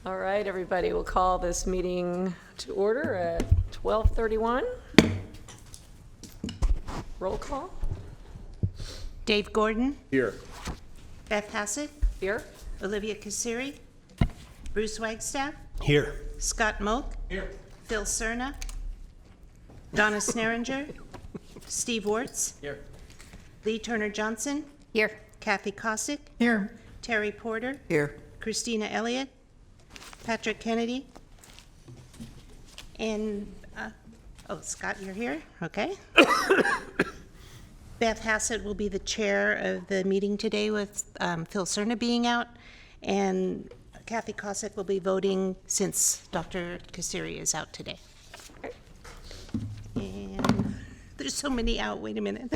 All right, everybody, we'll call this meeting to order at 12:31. Roll call. Dave Gordon, Here. Beth Hassett, Here. Olivia Kassiri, Bruce Wagstaff, Here. Scott Moak, Here. Phil Cerna, Donna Sneringer, Steve Wertz, Here. Lee Turner Johnson, Here. Kathy Kossick, Here. Terry Porter, Here. Christina Elliott, Patrick Kennedy, and, Scott, you're here? Okay. Beth Hassett will be the chair of the meeting today with Phil Cerna being out, and Kathy Kossick will be voting since Dr. Kassiri is out today. And there's so many out, wait a minute.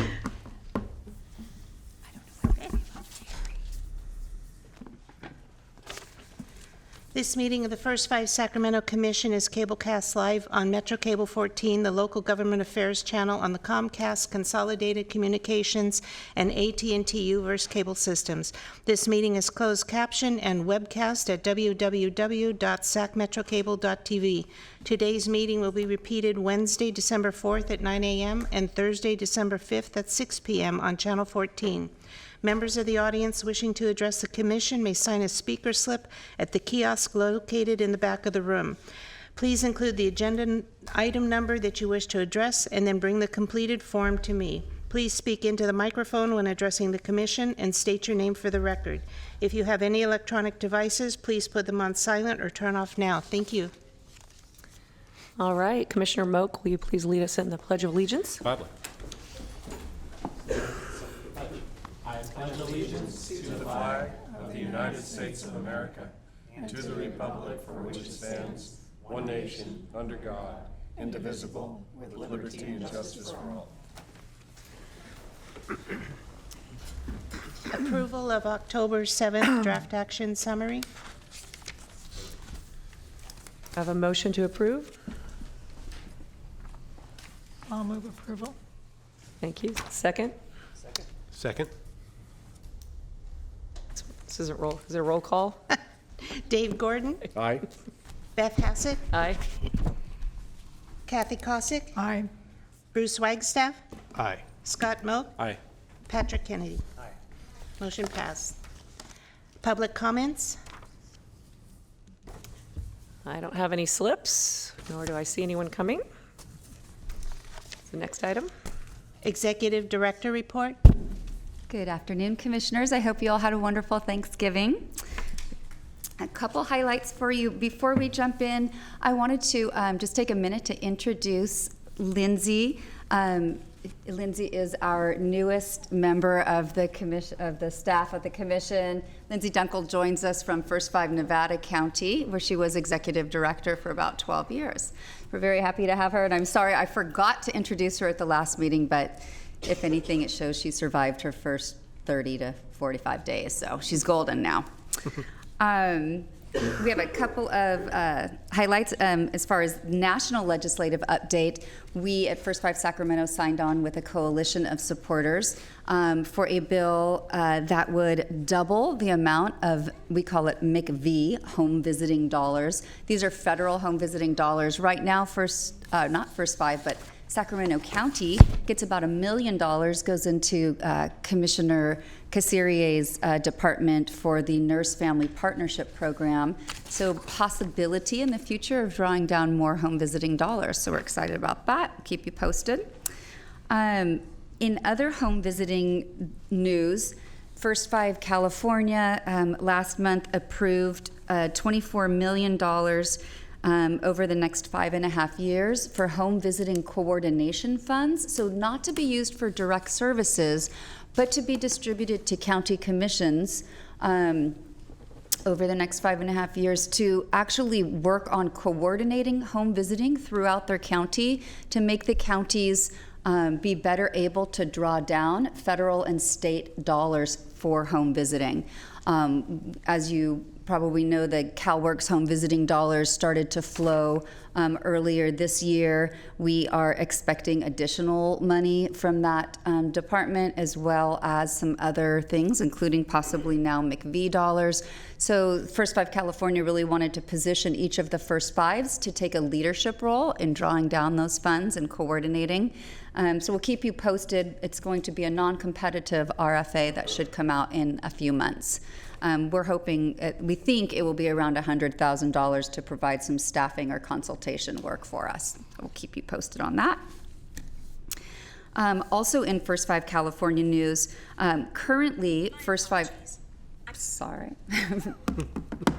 This meeting of the First Five Sacramento Commission is cablecast live on Metro Cable 14, the local government affairs channel on the Comcast, Consolidated Communications, and AT&T U-verse cable systems. This meeting is closed caption and webcast at www.sacmetrocable.tv. Today's meeting will be repeated Wednesday, December 4th at 9 a.m. and Thursday, December 5th at 6 p.m. on Channel 14. Members of the audience wishing to address the commission may sign a speaker slip at the kiosk located in the back of the room. Please include the agenda item number that you wish to address and then bring the completed form to me. Please speak into the microphone when addressing the commission and state your name for the record. If you have any electronic devices, please put them on silent or turn off now. Thank you. All right, Commissioner Moak, will you please lead us in the Pledge of Allegiance? Gladly. I pledge allegiance to the flag of the United States of America and to the republic for which it stands, one nation, under God, indivisible, with liberty and justice for all. Approval of October 7th draft action summary. Have a motion to approve? I'll move approval. Thank you. Second? Second. This isn't roll. Is it a roll call? Dave Gordon, Aye. Beth Hassett, Aye. Kathy Kossick, Aye. Bruce Wagstaff, Aye. Scott Moak, Aye. Patrick Kennedy. Motion passed. Public comments? I don't have any slips, nor do I see anyone coming. The next item. Executive Director report? Good afternoon, Commissioners. I hope you all had a wonderful Thanksgiving. A couple highlights for you. Before we jump in, I wanted to just take a minute to introduce Lindsay. Lindsay is our newest member of the commission, of the staff of the commission. Lindsay Dunkel joins us from First Five Nevada County, where she was executive director for about 12 years. We're very happy to have her, and I'm sorry I forgot to introduce her at the last meeting, but if anything, it shows she survived her first 30 to 45 days, so she's golden now. We have a couple of highlights as far as national legislative update. We at First Five Sacramento signed on with a coalition of supporters for a bill that would double the amount of, we call it McV, home visiting dollars. These are federal home visiting dollars. Right now, not First Five, but Sacramento County gets about $1 million, goes into Commissioner Kassirier's department for the Nurse Family Partnership Program. So possibility in the future of drawing down more home visiting dollars. So we're excited about that. Keep you posted. In other home visiting news, First Five California last month approved $24 million over the next 5.5 years for home visiting coordination funds. So not to be used for direct services, but to be distributed to county commissions over the next 5.5 years to actually work on coordinating home visiting throughout their county to make the counties be better able to draw down federal and state dollars for home visiting. As you probably know, the CalWorks home visiting dollars started to flow earlier this year. We are expecting additional money from that department, as well as some other things, including possibly now McV dollars. So First Five California really wanted to position each of the First Fives to take a leadership role in drawing down those funds and coordinating. So we'll keep you posted. It's going to be a non-competitive RFA that should come out in a few months. We're hoping, we think it will be around $100,000 to provide some staffing or consultation work for us. We'll keep you posted on that. Also in First Five California news, currently First Five, sorry,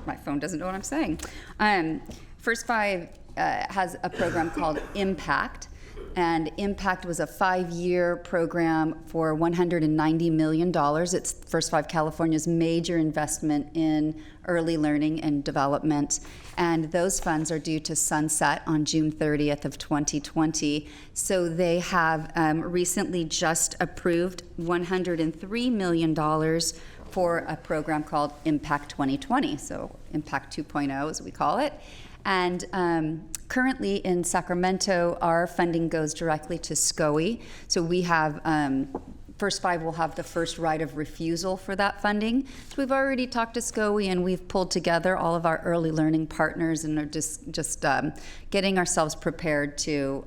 my phone doesn't know what I'm saying. First Five has a program called Impact, and Impact was a 5-year program for $190 million. It's First Five California's major investment in early learning and development, and those funds are due to sunset on June 30th of 2020. So they have recently just approved $103 million for a program called Impact 2020, so Impact 2.0 as we call it. And currently in Sacramento, our funding goes directly to SCOE. So we have, First Five will have the first right of refusal for that funding. So we've already talked to SCOE, and we've pulled together all of our early learning partners and are just getting ourselves prepared to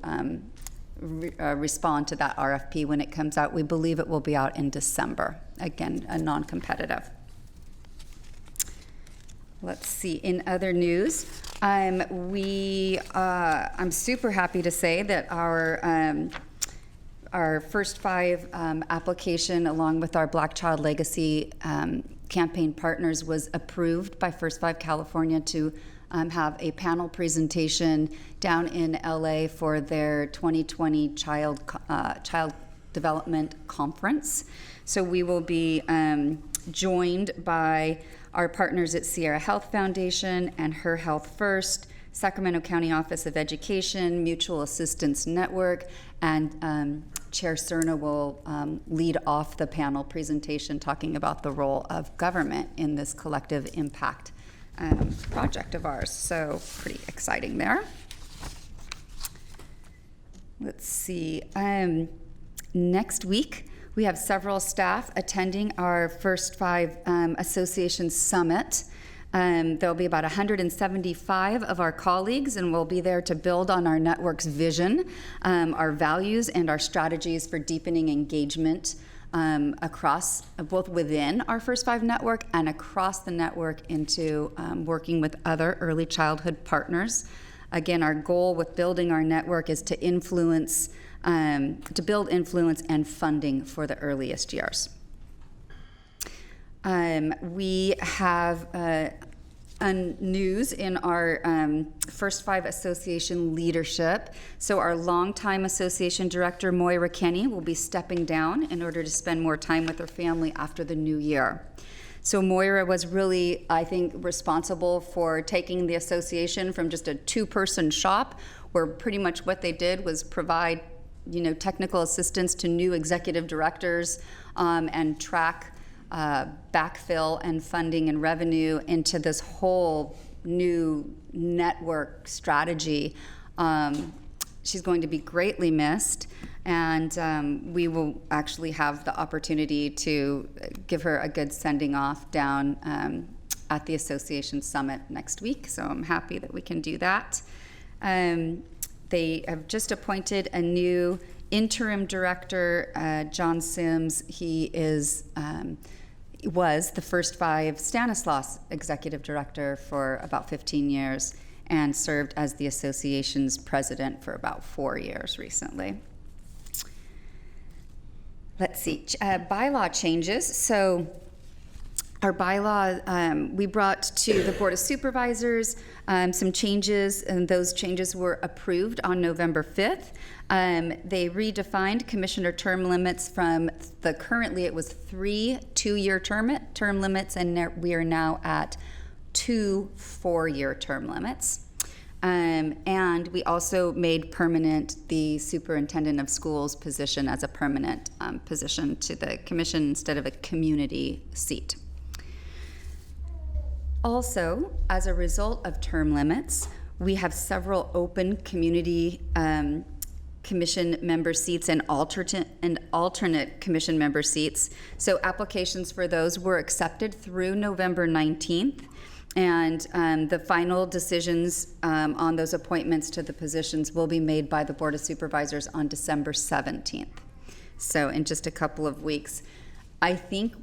respond to that RFP when it comes out. We believe it will be out in December. Again, a non-competitive. Let's see, in other news, I'm super happy to say that our First Five application, along with our Black Child Legacy campaign partners, was approved by First Five California to have a panel presentation down in LA for their 2020 Child Development Conference. So we will be joined by our partners at Sierra Health Foundation and Her Health First, Sacramento County Office of Education, Mutual Assistance Network, and Chair Cerna will lead off the panel presentation talking about the role of government in this collective impact project of ours. So pretty exciting there. Let's see. Next week, we have several staff attending our First Five Association Summit. There'll be about 175 of our colleagues, and we'll be there to build on our network's vision, our values, and our strategies for deepening engagement across, both within our First Five network and across the network into working with other early childhood partners. Again, our goal with building our network is to influence, to build influence and funding for the earliest years. We have news in our First Five Association leadership. So our longtime association director, Moira Kenny, will be stepping down in order to spend more time with her family after the new year. So Moira was really, I think, responsible for taking the association from just a two-person shop, where pretty much what they did was provide, technical assistance to new executive directors and track backfill and funding and revenue into this whole new network strategy. She's going to be greatly missed, and we will actually have the opportunity to give her a good sending off down at the association summit next week, so I'm happy that we can do that. They have just appointed a new interim director, John Sims. He was the First Five Stanislaus executive director for about 15 years and served as the association's president for about 4 years recently. Let's see, bylaw changes. So our bylaw, we brought to the Board of Supervisors some changes, and those changes were approved on November 5th. They redefined commissioner term limits from currently it was 3 2-year term limits, and we are now at 2 4-year term limits. And we also made permanent the superintendent of schools position as a permanent position to the commission instead of a community seat. Also, as a result of term limits, we have several open community commission member seats and alternate commission member seats. So applications for those were accepted through November 19th. And the final decisions on those appointments to the positions will be made by the Board of Supervisors on December 17th. So in just a couple of weeks. I think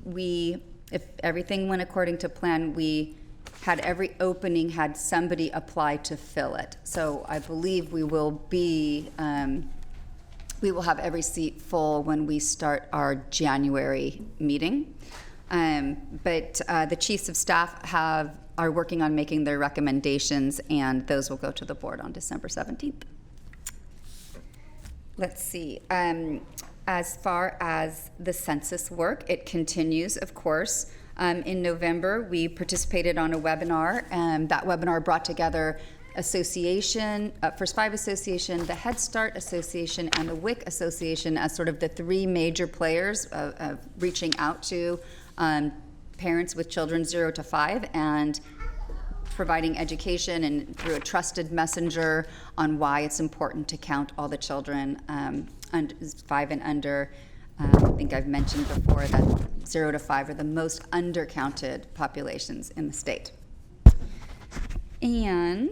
if everything went according to plan, we had every opening, had somebody apply to fill it. So I believe we will have every seat full when we start our January meeting. But the chiefs of staff are working on making their recommendations, and those will go to the board on December 17th. Let's see. As far as the census work, it continues, of course. In November, we participated on a webinar, and that webinar brought together Association, First Five Association, the Head Start Association, and the WIC Association as sort of the three major players of reaching out to parents with children 0 to 5 and providing education and through a trusted messenger on why it's important to count all the children 5 and under. I think I've mentioned before that 0 to 5 are the most undercounted populations in the state. And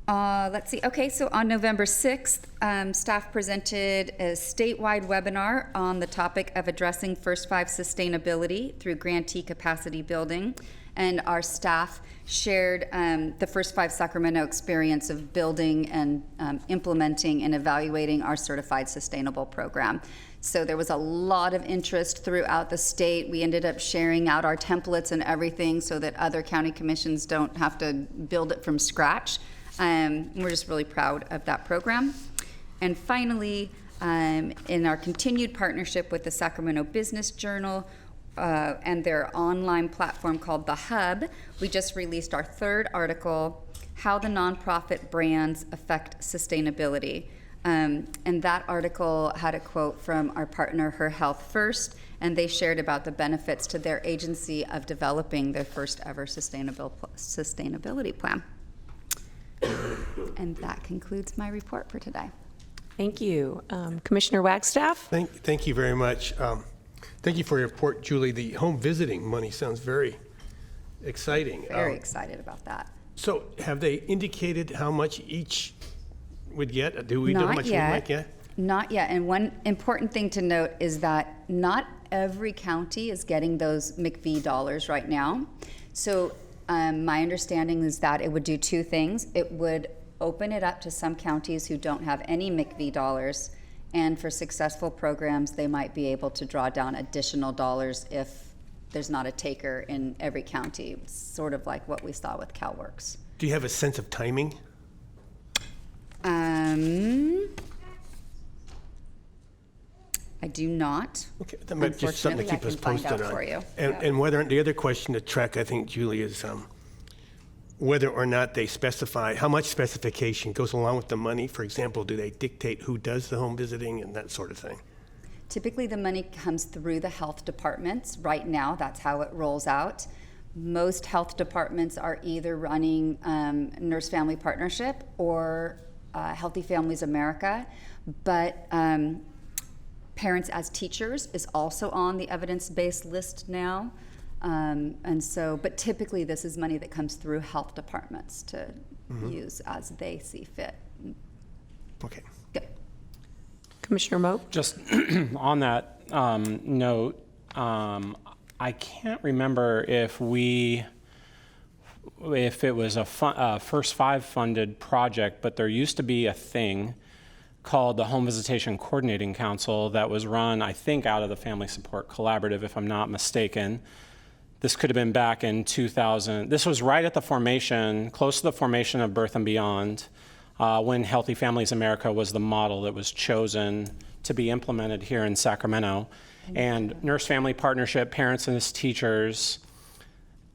let's see. Okay, so on November 6th, staff presented a statewide webinar on the topic of addressing First Five sustainability through grantee capacity building. And our staff shared the First Five Sacramento experience of building and implementing and evaluating our certified sustainable program. So there was a lot of interest throughout the state. We ended up sharing out our templates and everything so that other county commissions don't have to build it from scratch. We're just really proud of that program. And finally, in our continued partnership with the Sacramento Business Journal and their online platform called The Hub, we just released our 3rd article, How the Nonprofit Brands Affect Sustainability. And that article had a quote from our partner, Her Health First, and they shared about the benefits to their agency of developing their first ever sustainability plan. And that concludes my report for today. Thank you. Commissioner Wagstaff? Thank you very much. Thank you for your report, Julie. The home visiting money sounds very exciting. Very excited about that. So have they indicated how much each would get? Do we know how much we might get? Not yet. And one important thing to note is that not every county is getting those McV dollars right now. So my understanding is that it would do 2 things. It would open it up to some counties who don't have any McV dollars, and for successful programs, they might be able to draw down additional dollars if there's not a taker in every county, sort of like what we saw with CalWorks. Do you have a sense of timing? I do not. Okay, that might just something to keep us posted on. For you. And whether the other question to track, I think, Julie, is whether or not they specify how much specification goes along with the money. For example, do they dictate who does the home visiting and that sort of thing? Typically, the money comes through the health departments. Right now, that's how it rolls out. Most health departments are either running Nurse Family Partnership or Healthy Families America, but Parents as Teachers is also on the evidence-based list now. And so, but typically this is money that comes through health departments to use as they see fit. Okay. Good. Commissioner Moak? Just on that note, I can't remember if it was a First Five funded project, but there used to be a thing called the Home Visitation Coordinating Council that was run, I think, out of the Family Support Collaborative, if I'm not mistaken. This could have been back in 2000. This was right at the formation, close to the formation of Birth and Beyond, when Healthy Families America was the model that was chosen to be implemented here in Sacramento. And Nurse Family Partnership, Parents as Teachers,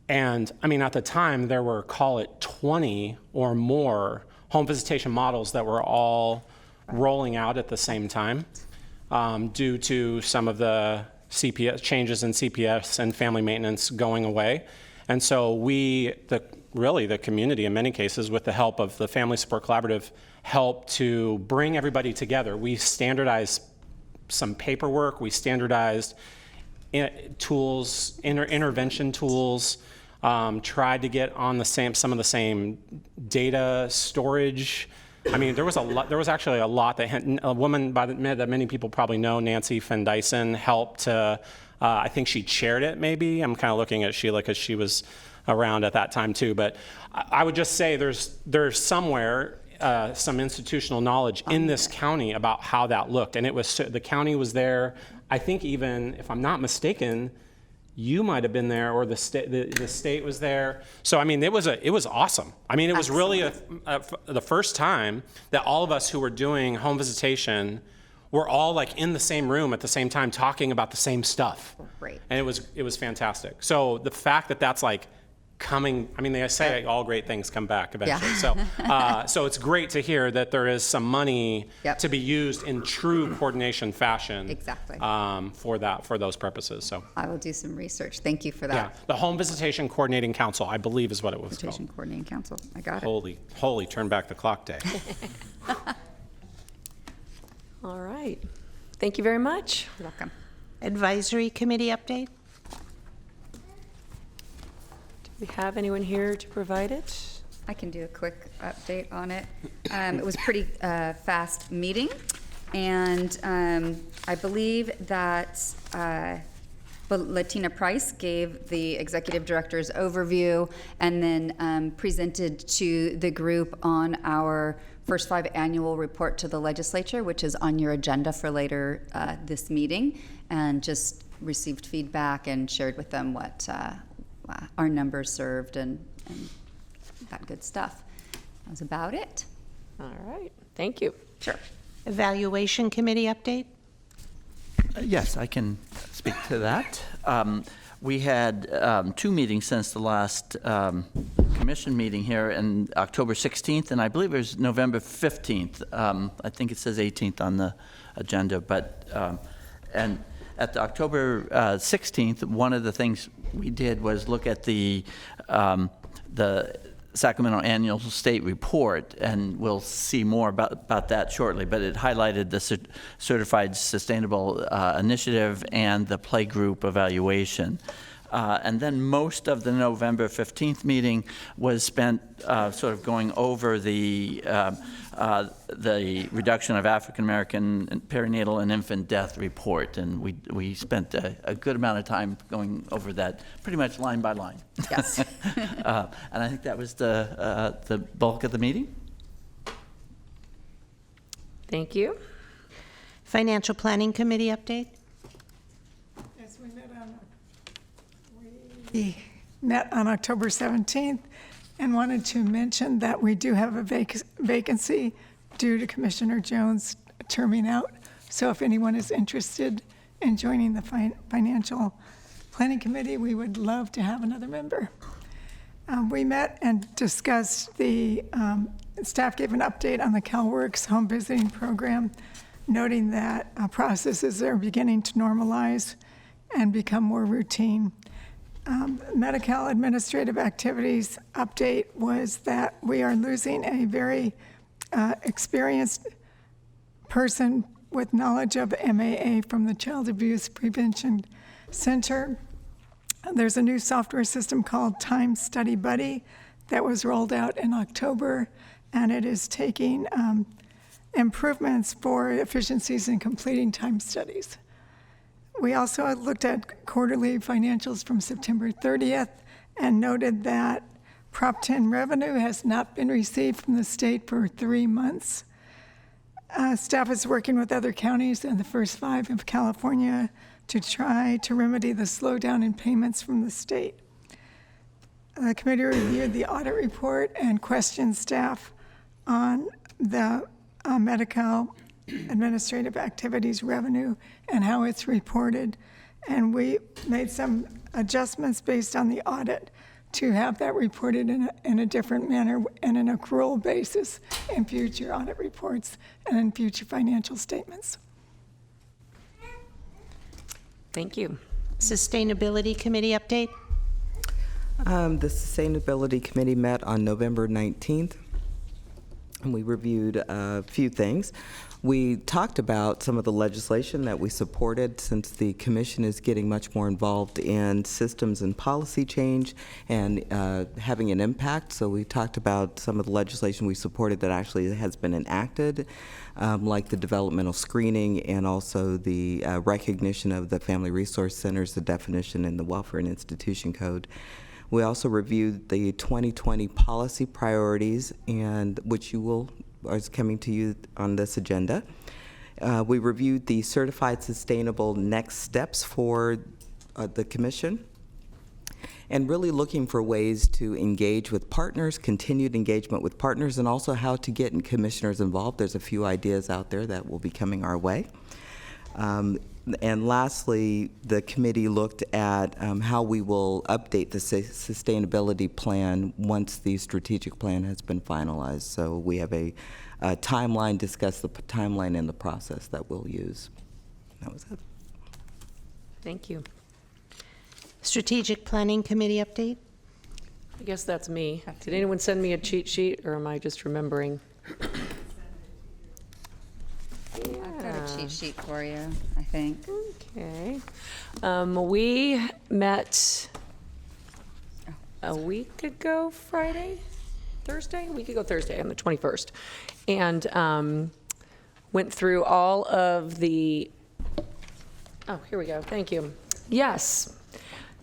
and I mean, at the time, there were, call it 20 or more home visitation models that were all rolling out at the same time due to some of the CPS changes in CPS and family maintenance going away. And so the community in many cases, with the help of the Family Support Collaborative, help to bring everybody together. We standardized some paperwork. We standardized tools, intervention tools, tried to get on some of the same data storage. I mean, there was actually a lot that a woman that many people probably know, Nancy Fendyson, helped to, I think she chaired it maybe. I'm kind of looking at Sheila because she was around at that time too. But I would just say there's somewhere some institutional knowledge in this county about how that looked. And the county was there. I think even, if I'm not mistaken, you might have been there, or the state was there. So I mean, it was awesome. I mean, it was really the first time that all of us who were doing home visitation were all like in the same room at the same time talking about the same stuff. Great. And it was fantastic. So the fact that that's like coming, I mean, they say all great things come back eventually. Yeah. So it's great to hear that there is some money Yep. to be used in true coordination fashion. Exactly. For those purposes. So I will do some research. Thank you for yeah, that. the Home Visitation Coordinating Council, I believe, is what it was Visitation called. Coordinating Council. I got it. Holy, turn back the clock day. All right. Thank you very much. You're welcome. Advisory Committee update? Do we have anyone here to provide it? I can do a quick update on it. It was a pretty fast meeting, and I believe that Latina Price gave the executive director's overview and then presented to the group on our first 5 annual report to the legislature, which is on your agenda for later this meeting, and just received feedback and shared with them what our numbers served and that good stuff. That was about it. All right. Thank you. Sure. Evaluation Committee update? Yes, I can speak to that. We had 2 meetings since the last commission meeting here, and October 16th, and I believe it was November 15th. I think it says 18th on the agenda, but and at the October 16th, one of the things we did was look at the Sacramento Annual State Report, and we'll see more about that shortly, but it highlighted the Certified Sustainable Initiative and the Playgroup evaluation. And then most of the November 15th meeting was spent sort of going over the reduction of African American perinatal and infant death report, and we spent a good amount of time going over that, pretty much line by line. Yes. And I think that was the bulk of the meeting. Thank you. Financial Planning Committee update? Yes, we met on October 17th and wanted to mention that we do have a vacancy due to Commissioner Jones terming out. So if anyone is interested in joining the Financial Planning Committee, we would love to have another member. We met and discussed staff gave an update on the CalWorks home visiting program, noting that processes are beginning to normalize and become more routine. Medi-Cal administrative activities update was that we are losing a very experienced person with knowledge of MAA from the Child Abuse Prevention Center. There's a new software system called Time Study Buddy that was rolled out in October, and it is taking improvements for efficiencies in completing time studies. We also looked at quarterly financials from September 30th and noted that Prop 10 revenue has not been received from the state for 3 months. Staff is working with other counties and the first 5 of California to try to remedy the slowdown in payments from the state. The committee reviewed the audit report and questioned staff on the Medi-Cal administrative activities revenue and how it's reported. And we made some adjustments based on the audit to have that reported in a different manner and an accrual basis in future audit reports and in future financial statements. Thank you. Sustainability Committee update? The Sustainability Committee met on November 19th. and we reviewed a few things. We talked about some of the legislation that we supported, since the commission is getting much more involved in systems and policy change and having an impact. So we talked about some of the legislation we supported that actually has been enacted, like the developmental screening and also the recognition of the Family Resource Centers, the definition in the Welfare and Institution Code. We also reviewed the 2020 policy priorities, and which is coming to you on this agenda. We reviewed the certified sustainable next steps for the commission, and really looking for ways to engage with partners, continued engagement with partners, and also how to get commissioners involved. There's a few ideas out there that will be coming our way. And lastly, the committee looked at how we will update the sustainability plan once the strategic plan has been finalized. So we have a timeline, discuss the timeline and the process that we'll use. That was it. Thank you. Strategic Planning Committee update? I guess that's me. Did anyone send me a cheat sheet, or am I just remembering? I've got a cheat sheet for you, I think. Okay. We met a week ago Thursday, on the 21st, and went through all of the, here we go, thank you. Yes,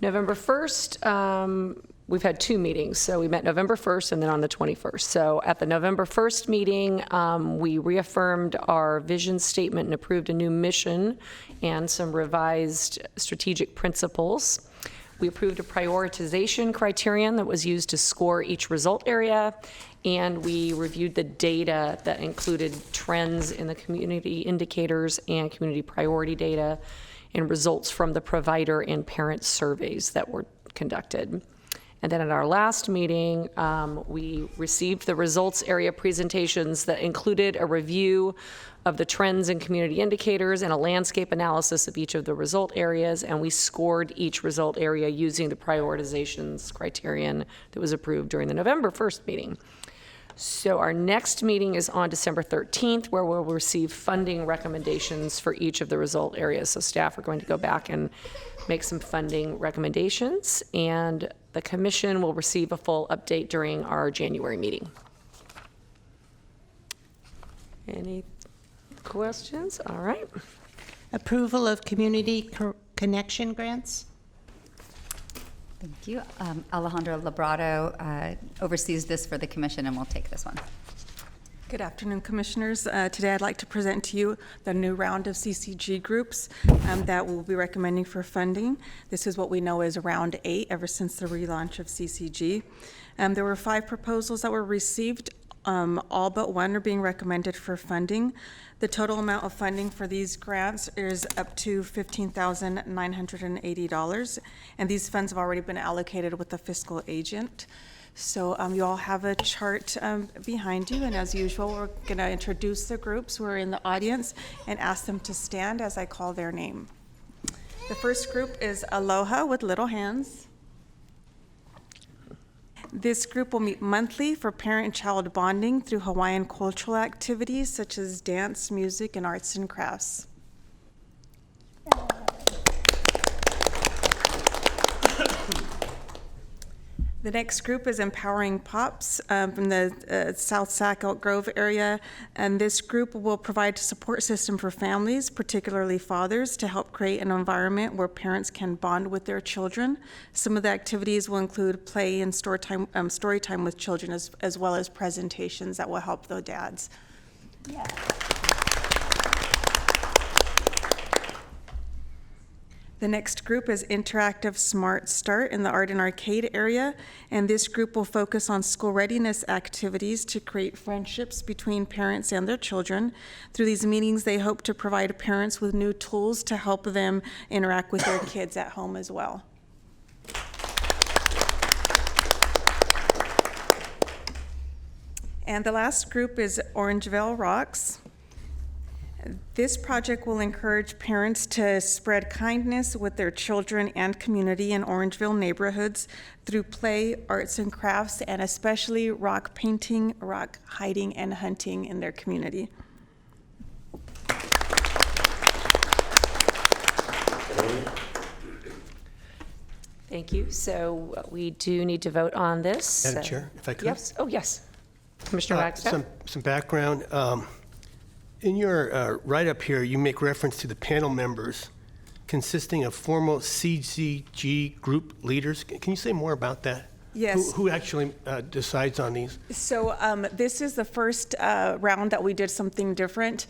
November 1st, we've had 2 meetings. So we met November 1st and then on the 21st. So at the November 1st meeting, we reaffirmed our vision statement and approved a new mission and some revised strategic principles. We approved a prioritization criterion that was used to score each result area, and we reviewed the data that included trends in the community indicators and community priority data and results from the provider and parent surveys that were conducted. And then at our last meeting, we received the results area presentations that included a review of the trends in community indicators and a landscape analysis of each of the result areas, and we scored each result area using the prioritizations criterion that was approved during the November 1st meeting. So our next meeting is on December 13th, where we'll receive funding recommendations for each of the result areas. So staff are going to go back and make some funding recommendations, and the commission will receive a full update during our January meeting. Any questions? All right. Approval of community connection grants? Thank you. Alejandra Labrado oversees this for the commission, and we'll take this one. Good afternoon, Commissioners. Today I'd like to present to you the new round of CCG groups that we'll be recommending for funding. This is what we know as Round 8 ever since the relaunch of CCG. There were 5 proposals that were received. All but 1 are being recommended for funding. The total amount of funding for these grants is up to $15,980, and these funds have already been allocated with the fiscal agent. So you all have a chart behind you, and as usual, we're going to introduce the groups who are in the audience and ask them to stand as I call their name. The first group is Aloha with Little Hands. This group will meet monthly for parent-child bonding through Hawaiian cultural activities such as dance, music, and arts and crafts. The next group is Empowering Pops from the South Sac Elk Grove area, and this group will provide a support system for families, particularly fathers, to help create an environment where parents can bond with their children. Some of the activities will include play and story time with children, as well as presentations that will help the dads. Yeah. The next group is Interactive Smart Start in the Art and Arcade area, and this group will focus on school readiness activities to create friendships between parents and their children. Through these meetings, they hope to provide parents with new tools to help them interact with their kids at home as well. And the last group is Orangevale Rocks. This project will encourage parents to spread kindness with their children and community in Orangeville neighborhoods through play, arts and crafts, and especially rock painting, rock hiding, and hunting in their community. Thank you. So we do need to vote on this. Madam Chair, if I could? Yes. Oh, yes. Commissioner Wagstaff? Some background. In your write-up here, you make reference to the panel members consisting of former CCG group leaders. Can you say more about that? Yes. Who actually decides on these? So this is the first round that we did something different.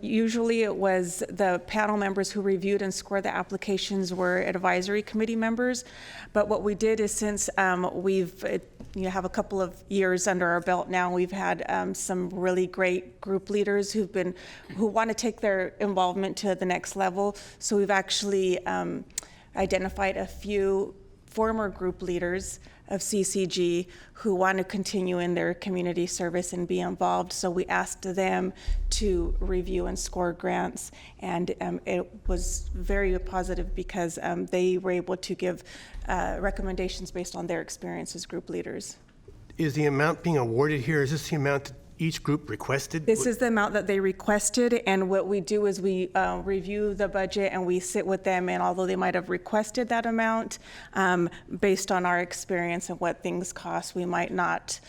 Usually it was the panel members who reviewed and scored the applications were advisory committee members. But what we did is since we've have a couple of years under our belt now, we've had some really great group leaders who want to take their involvement to the next level. So we've actually identified a few former group leaders of CCG who want to continue in their community service and be involved. So we asked them to review and score grants, and it was very positive because they were able to give recommendations based on their experience as group leaders. Is the amount being awarded here, is this the amount that each group requested? This is the amount that they requested, and what we do is we review the budget and we sit with them, and although they might have requested that amount, based on our experience and what things cost, we might not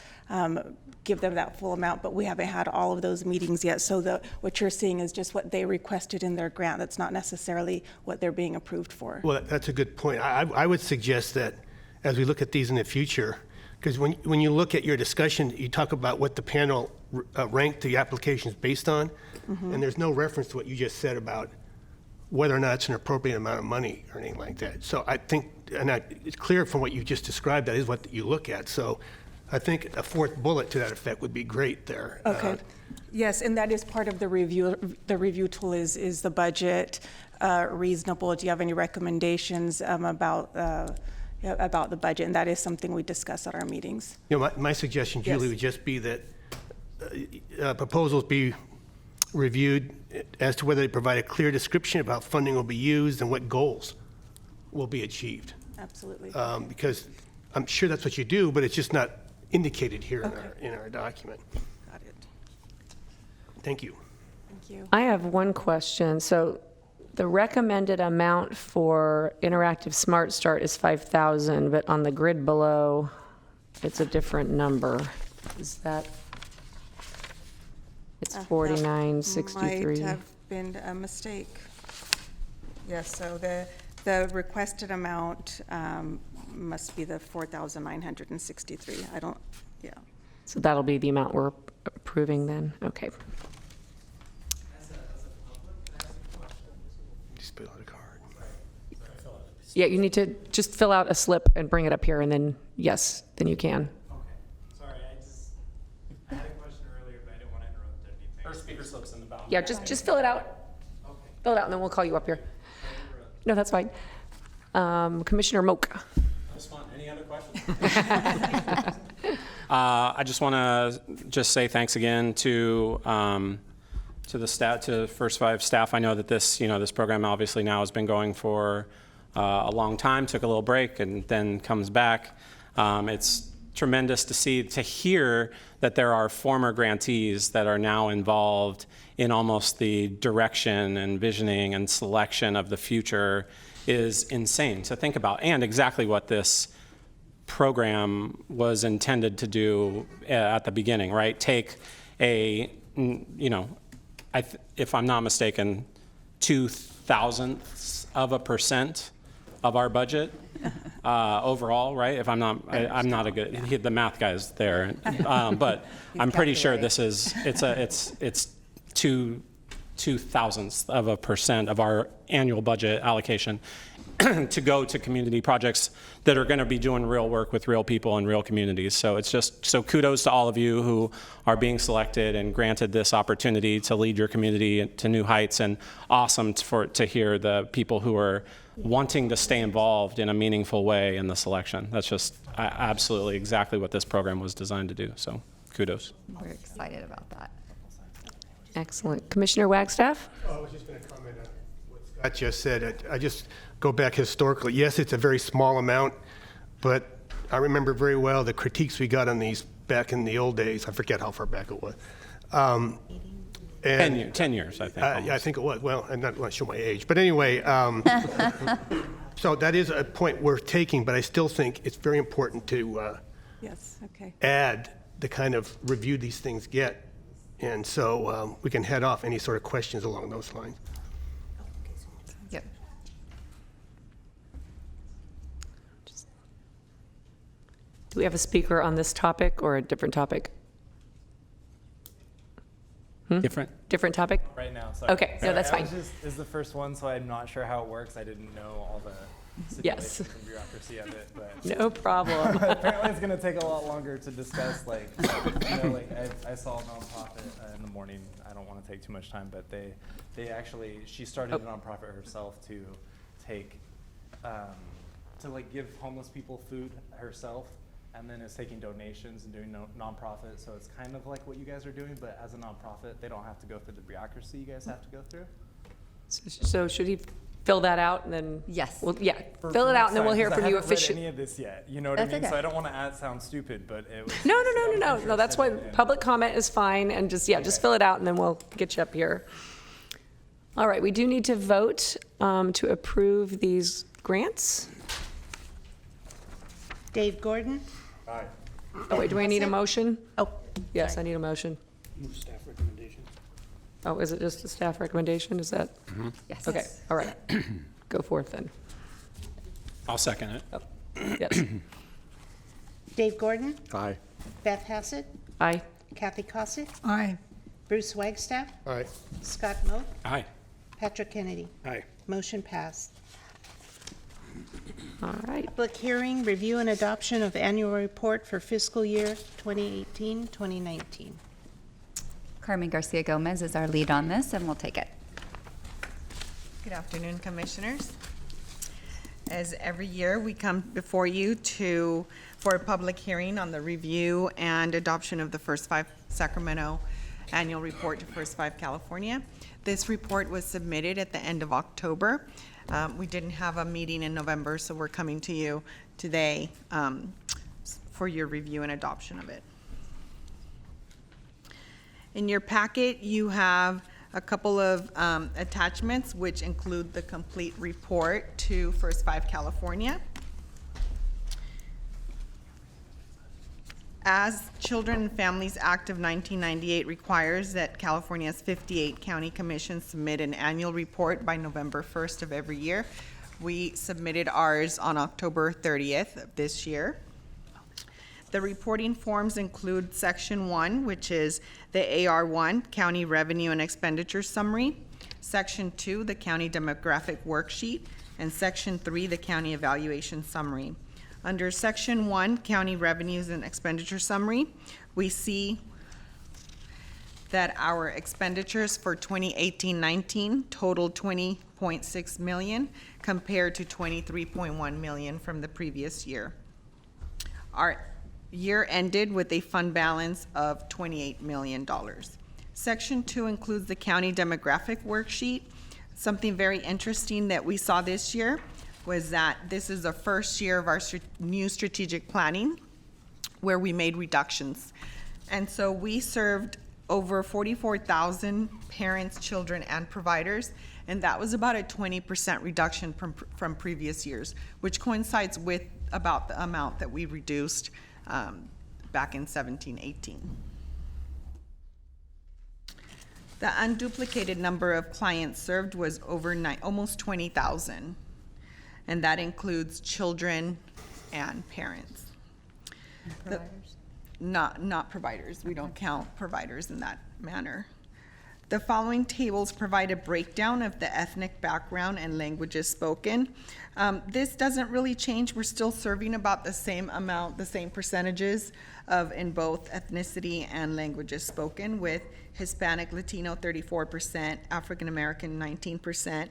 give them that full amount, but we haven't had all of those meetings yet. So what you're seeing is just what they requested in their grant. That's not necessarily what they're being approved for. Well, that's a good point. I would suggest that as we look at these in the future, because when you look at your discussion, you talk about what the panel ranked the applications based on, and there's no reference to what you just said about whether or not it's an appropriate amount of money or anything like that. So I think, and it's clear from what you just described, that is what you look at. So I think a fourth bullet to that effect would be great there. Okay. Yes, and that is part of the review. The review tool is the budget reasonable? Do you have any recommendations about the budget? And that is something we discuss at our meetings. My suggestion, Julie, Yes. would just be that proposals be reviewed as to whether they provide a clear description about funding will be used and what goals will be achieved. Absolutely. Because I'm sure that's what you do, but it's just not indicated here in our document. Got it. Thank you. Thank you. I have one question. So the recommended amount for interactive Smart Start is 5,000, but on the grid below, it's a different number. Is that? It's 4963. Might have been a mistake. Yes, so the requested amount must be the 4,963. So that'll be the amount we're approving then? Okay. Just fill out a card. Yeah, you need to just fill out a slip and bring it up here, and then, yes, then you can. Okay. Sorry, I had a question earlier, but I didn't want to interrupt anything. Our speaker slips in the bottom. Yeah, just fill it out. Okay. Fill it out, and then we'll call you up here. No, that's fine. Commissioner Moak. That's fine. Any other questions? I just want to just say thanks again to the staff, to First Five staff. I know that this program obviously now has been going for a long time. Took a little break and then comes back. It's tremendous to hear that there are former grantees that are now involved in almost the direction and visioning and selection of the future is insane to think about, and exactly what this program was intended to do at the beginning, right? Take if I'm not mistaken, 0.002% of our budget overall, right? If I'm not the math guy's there, but I'm pretty sure it's 0.002% of our annual budget allocation to go to community projects that are going to be doing real work with real people and real communities. So it's just, so kudos to all of you who are being selected and granted this opportunity to lead your community to new heights, and awesome to hear the people who are wanting to stay involved in a meaningful way in the selection. That's just absolutely exactly what this program was designed to do. So kudos. We're excited about that. Excellent. Commissioner Wagstaff? I was just going to comment on what Scott just said. I just go back historically. Yes, it's a very small amount, but I remember very well the critiques we got on these back in the old days. I forget how far back it was. 10 years, I think. Yeah, I almost. think it was. Well, I'm not going to show my age. But anyway, so that is a point worth taking, but I still think it's very important to Yes, okay. add the kind of review these things get. And so we can head off any sort of questions along those lines. Yep. Do we have a speaker on this topic or a different topic? Different. Different topic? Right now, sorry. Okay, no, that's fine. This is the first one, so I'm not sure how it works. I didn't know all the Yes. stipulations and bureaucracy of it, but No problem. apparently it's going to take a lot longer to discuss. Like, I saw a nonprofit in the morning. I don't want to take too much time, but they actually, she started a nonprofit herself to take, to like give homeless people food herself, and then is taking donations and doing nonprofit. So it's kind of like what you guys are doing, but as a nonprofit, they don't have to go through the bureaucracy you guys have to go through. So should he fill that out and then? Yes. Well, yeah, fill it out and then we'll hear from you I haven't read officially. any of this yet, you know what I That's mean? So okay. I don't want to sound stupid, but it was. No, that's why public comment is fine, and just fill it out and then we'll get you up here. All right, we do need to vote to approve these grants. Dave Gordon? Aye. Oh, wait, do I need a motion? Oh, Yes, I need a motion. Move staff recommendation. Oh, is it just a staff recommendation? Is that? Yes. Okay, all right. Go forth then. I'll second it. Oh, yes. Dave Gordon? Aye. Beth Hassett? Aye. Kathy Kossick? Aye. Bruce Wagstaff? Aye. Scott Moe? Aye. Patrick Kennedy? Aye. Motion passed. All right. Public hearing, review and adoption of annual report for fiscal year 2018-2019. Carmen Garcia Gomez is our lead on this, and we'll take it. Good afternoon, Commissioners. As every year, we come before you for a public hearing on the review and adoption of the First Five Sacramento Annual Report to First Five California. This report was submitted at the end of October. We didn't have a meeting in November, so we're coming to you today for your review and adoption of it. In your packet, you have a couple of attachments, which include the complete report to First Five California. As Children and Families Act of 1998 requires that California's 58 county commissions submit an annual report by November 1st of every year, we submitted ours on October 30th of this year. The reporting forms include Section 1, which is the AR1, County Revenue and Expenditure Summary, Section 2, the County Demographic Worksheet, and Section 3, the County Evaluation Summary. Under Section 1, County Revenues and Expenditure Summary, we see that our expenditures for 2018-19 totaled $20.6 million compared to $23.1 million from the previous year. Our year ended with a fund balance of $28 million. Section 2 includes the County Demographic Worksheet. Something very interesting that we saw this year was that this is the first year of our new strategic planning where we made reductions. And so we served over 44,000 parents, children, and providers, and that was about a 20% reduction from previous years, which coincides with about the amount that we reduced back in 17-18. The unduplicated number of clients served was over almost 20,000. And that includes children and parents. Not providers. We don't count providers in that manner. The following tables provide a breakdown of the ethnic background and languages spoken. This doesn't really change. We're still serving about the same amount, the same percentages in both ethnicity and languages spoken, with Hispanic, Latino 34%, African American 19%,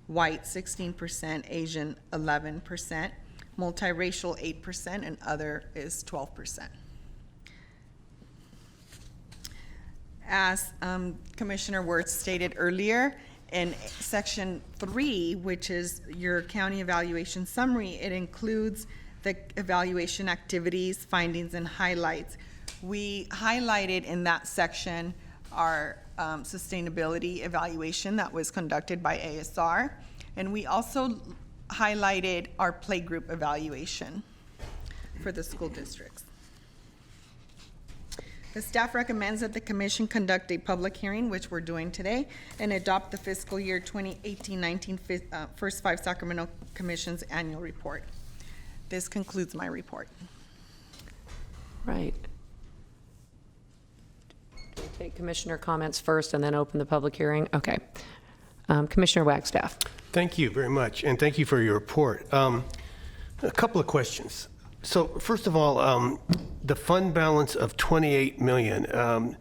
white 16%, Asian 11%, multiracial 8%, and other is 12%. As Commissioner Wirtz stated earlier, in Section 3, which is your county evaluation summary, it includes the evaluation activities, findings, and highlights. We highlighted in that section our sustainability evaluation that was conducted by ASR, and we also highlighted our playgroup evaluation for the school districts. The staff recommends that the commission conduct a public hearing, which we're doing today, and adopt the fiscal year 2018-19 First Five Sacramento Commission's annual report. This concludes my report. Right. Do we take commissioner comments first and then open the public hearing? Okay. Commissioner Wagstaff. Thank you very much, and thank you for your report. A couple of questions. So first of all, the fund balance of 28 million,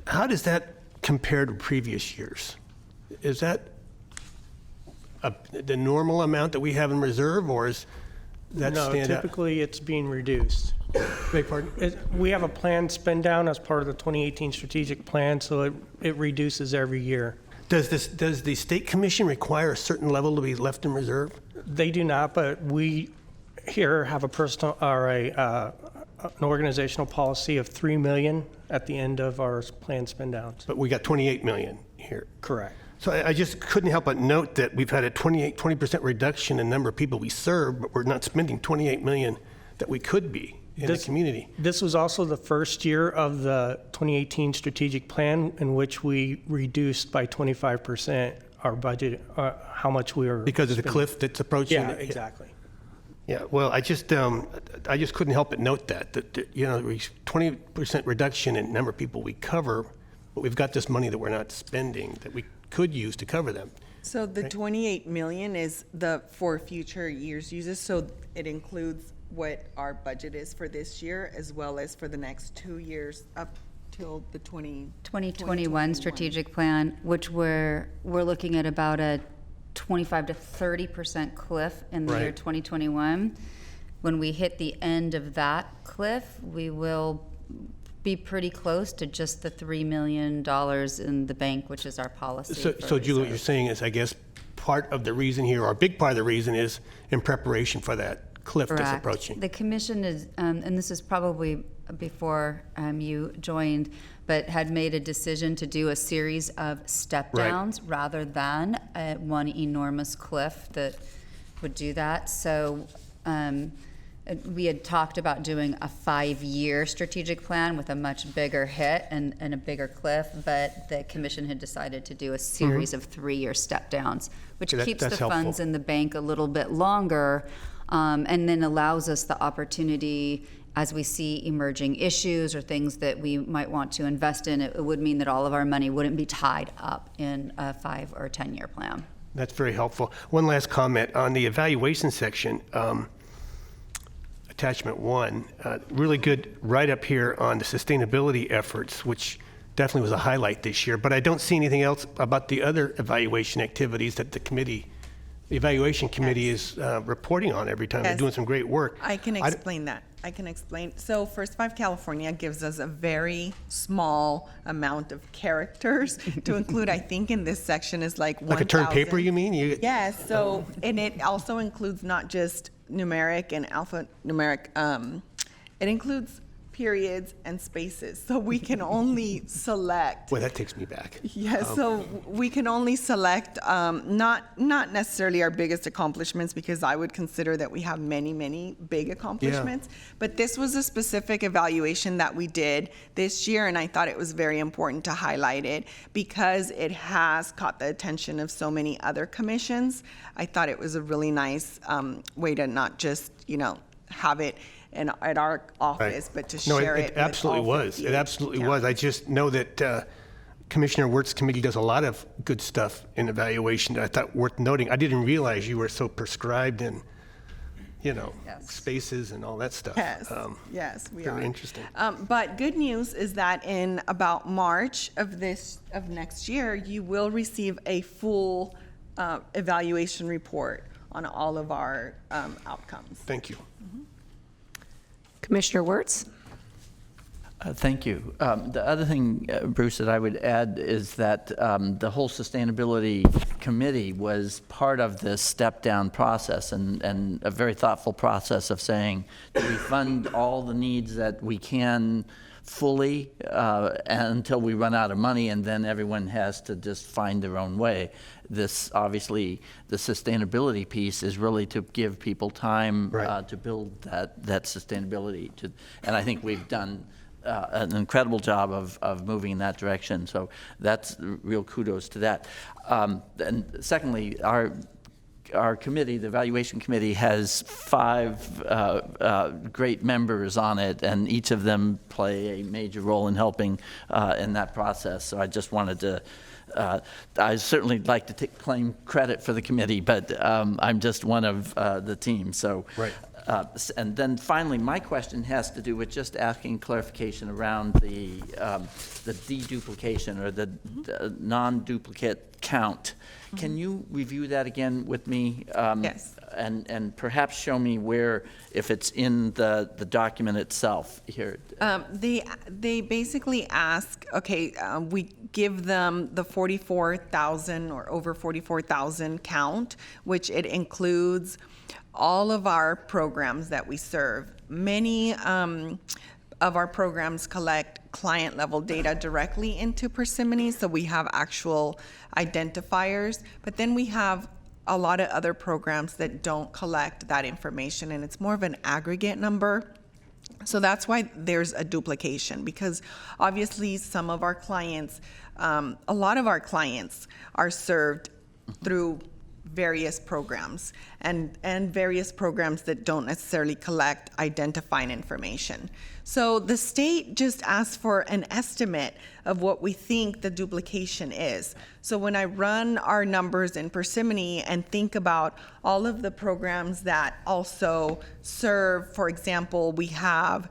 how does that compare to previous years? Is that the normal amount that we have in reserve, or is that No, stand out? typically it's being reduced. Beg pardon? We have a planned spend down as part of the 2018 strategic plan, so it reduces every year. Does the state commission require a certain level to be left in reserve? They do not, but we here have a personal or an organizational policy of 3 million at the end of our planned spend downs. But we got 28 million here. Correct. So I just couldn't help but note that we've had a 20% reduction in the number of people we serve, but we're not spending 28 million that we could be in the community. This was also the first year of the 2018 strategic plan in which we reduced by 25% our budget, how much we were Because of the spending. cliff that's approaching. Yeah, exactly. Yeah, well, I just couldn't help but note that 20% reduction in number of people we cover, but we've got this money that we're not spending that we could use to cover them. So the 28 million is the for future years uses, so it includes what our budget is for this year as well as for the next 2 years up till the 2021 strategic plan, which we're looking at about a 25 to 30% cliff in the year Right. 2021. When we hit the end of that cliff, we will be pretty close to just the $3 million in the bank, which is our policy. So Julie, what you're saying is, I guess, part of the reason here, or a big part of the reason is in preparation for that cliff that's Correct. approaching. The commission is, and this is probably before you joined, but had made a decision to do a series of step Right. downs rather than one enormous cliff that would do that. So we had talked about doing a 5-year strategic plan with a much bigger hit and a bigger cliff, but the commission had decided to do a series of 3-year step downs, which Okay, keeps the that's funds helpful. in the bank a little bit longer, and then allows us the opportunity as we see emerging issues or things that we might want to invest in. It would mean that all of our money wouldn't be tied up in a 5 or 10-year plan. That's very helpful. One last comment on the evaluation section, attachment 1, really good write-up here on the sustainability efforts, which definitely was a highlight this year. But I don't see anything else about the other evaluation activities that the evaluation committee is reporting on every time. They're Yes. doing some great work. I can explain that. So First Five California gives us a very small amount of characters to include. I think in this section is like 1,000. Like a term paper, you mean? Yes, so, and it also includes not just numeric and alphanumeric, it includes periods and spaces. So we can only select. Boy, that takes me back. Yes, so we can only select, not necessarily our biggest accomplishments, because I would consider that we have many, many big accomplishments. But this was a specific evaluation that we did this year, and I thought it was very important to highlight it because it has caught the attention of so many other commissions. I thought it was a really nice way to not just, have it at our office, but to share it. It absolutely was. It absolutely was. I just know that Commissioner Wirtz's committee does a lot of good stuff in evaluation that I thought worth noting. I didn't realize you were so prescribed in, spaces and all that stuff. Yes, yes, we are. Very interesting. But good news is that in about March of next year, you will receive a full evaluation report on all of our outcomes. Thank you. Commissioner Wirtz? Thank you. The other thing, Bruce, that I would add is that the whole sustainability committee was part of this step-down process and a very thoughtful process of saying, do we fund all the needs that we can fully until we run out of money, and then everyone has to just find their own way. This, obviously, the sustainability piece is really to give people time to build that sustainability. And I think we've done an incredible job of moving in that direction. So that's real kudos to that. And secondly, our committee, the evaluation committee, has 5 great members on it, and each of them play a major role in helping in that process. So I just wanted to, I certainly like to claim credit for the committee, but I'm just one of the team. So, and then finally, my question has to do with just asking clarification around the deduplication or the non-duplicate count. Can you review that again with me? Yes. And perhaps show me where, if it's in the document itself here. They basically ask, okay, we give them the 44,000 or over 44,000 count, which it includes all of our programs that we serve. Many of our programs collect client-level data directly into Persimmon, so we have actual identifiers, but then we have a lot of other programs that don't collect that information, and it's more of an aggregate number. So that's why there's a duplication, because obviously some of our clients, a lot of our clients are served through various programs and various programs that don't necessarily collect identifying information. So the state just asked for an estimate of what we think the duplication is. So when I run our numbers in Persimmon and think about all of the programs that also serve, for example, we have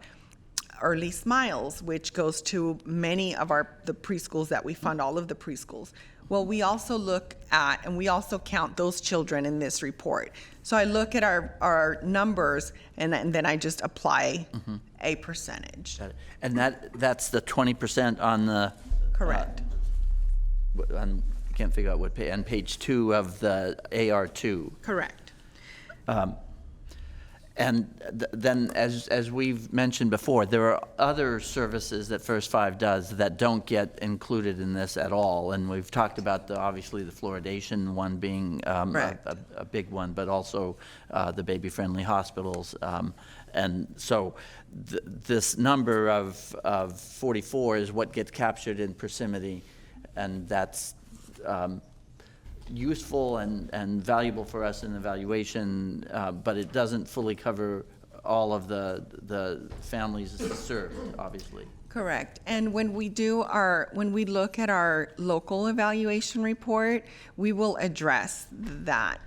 Early Smiles, which goes to many of the preschools that we fund, all of the preschools. Well, we also look at, and we also count those children in this report. So I look at our numbers, and then I just apply a percentage. Got it. And that's the 20% on the... Correct. I can't figure out what page, on page 2 of the AR2. Correct. And then, as we've mentioned before, there are other services that First Five does that don't get included in this at all. And we've talked about, obviously, the fluoridation one being a big one, but also the baby-friendly hospitals. And so this number of 44 is what gets captured in Persimmon, and that's useful and valuable for us in evaluation, but it doesn't fully cover all of the families served, obviously. Correct. And when we look at our local evaluation report, we will address that.